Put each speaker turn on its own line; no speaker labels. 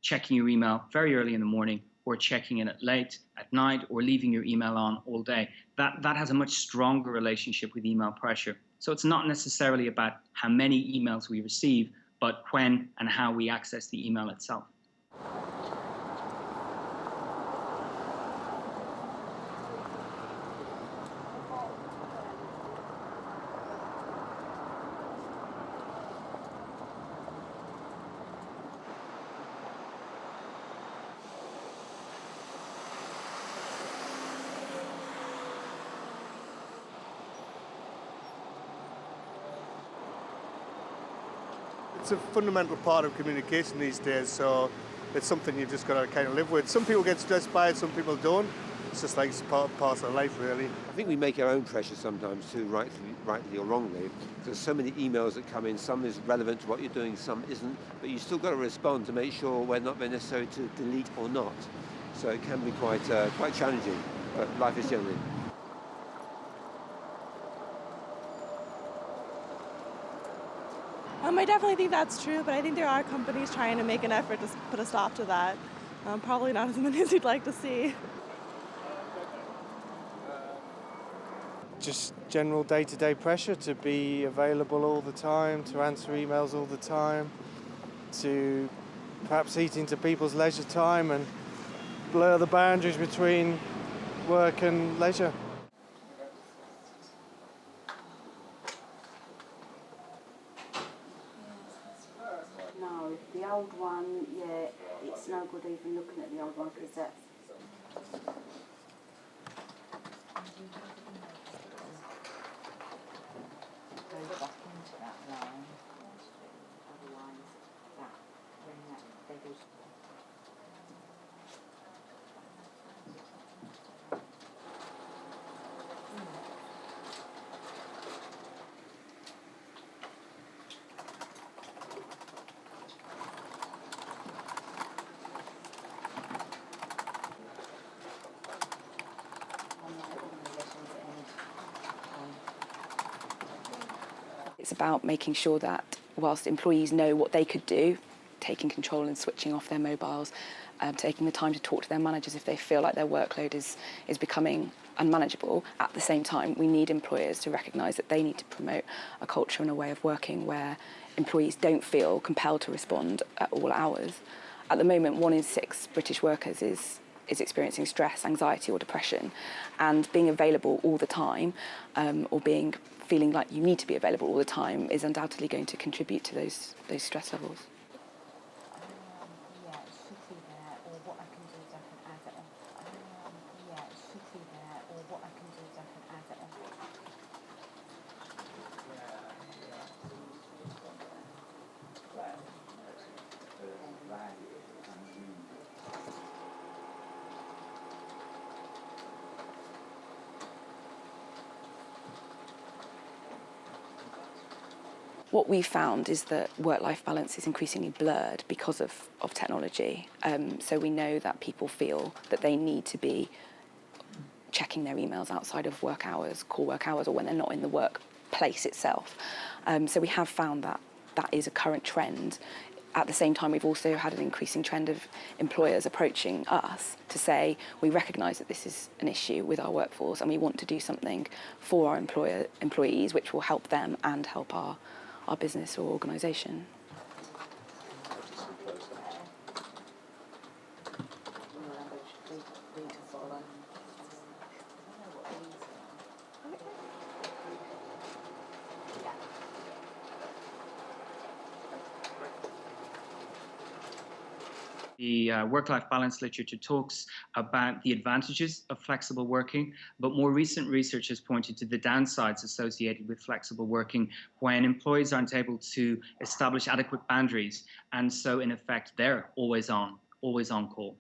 Checking your email very early in the morning, or checking in it late at night, or leaving your email on all day. That has a much stronger relationship with email pressure. So it's not necessarily about how many emails we receive, but when and how we access the email itself.
It's a fundamental part of communication these days, so it's something you've just got to kind of live with. Some people get stressed by it, some people don't. It's just like it's part of life, really.
I think we make our own pressure sometimes too, rightly or wrongly. There's so many emails that come in, some is relevant to what you're doing, some isn't, but you still got to respond to make sure we're not very necessary to delete or not. So it can be quite challenging, but life is generally.
I definitely think that's true, but I think there are companies trying to make an effort to put a stop to that. Probably not as many as you'd like to see.
Just general day-to-day pressure to be available all the time, to answer emails all the time, to perhaps eat into people's leisure time and blur the boundaries between work and leisure.
No, the old one, yeah, it's no good even looking at the old one because that's... Go back into that line, otherwise that, when that beggars...
It's about making sure that whilst employees know what they could do, taking control and switching off their mobiles, taking the time to talk to their managers if they feel like their workload is becoming unmanageable. At the same time, we need employers to recognise that they need to promote a culture and a way of working where employees don't feel compelled to respond at all hours. At the moment, 1 in 6 British workers is experiencing stress, anxiety or depression, and being available all the time or feeling like you need to be available all the time is undoubtedly going to contribute to those stress levels.
Yeah, it should be there, or what I can do is I can add it on. Yeah, it should be there, or what I can do is I can add it on.
What we found is that work-life balance is increasingly blurred because of technology. So we know that people feel that they need to be checking their emails outside of work hours, core work hours, or when they're not in the workplace itself. So we have found that that is a current trend. At the same time, we've also had an increasing trend of employers approaching us to say, we recognise that this is an issue with our workforce and we want to do something for our employees which will help them and help our business or organisation.
The work-life balance literature talks about the advantages of flexible working, but more recent research has pointed to the downsides associated with flexible working when employees aren't able to establish adequate boundaries, and so in effect they're always on call.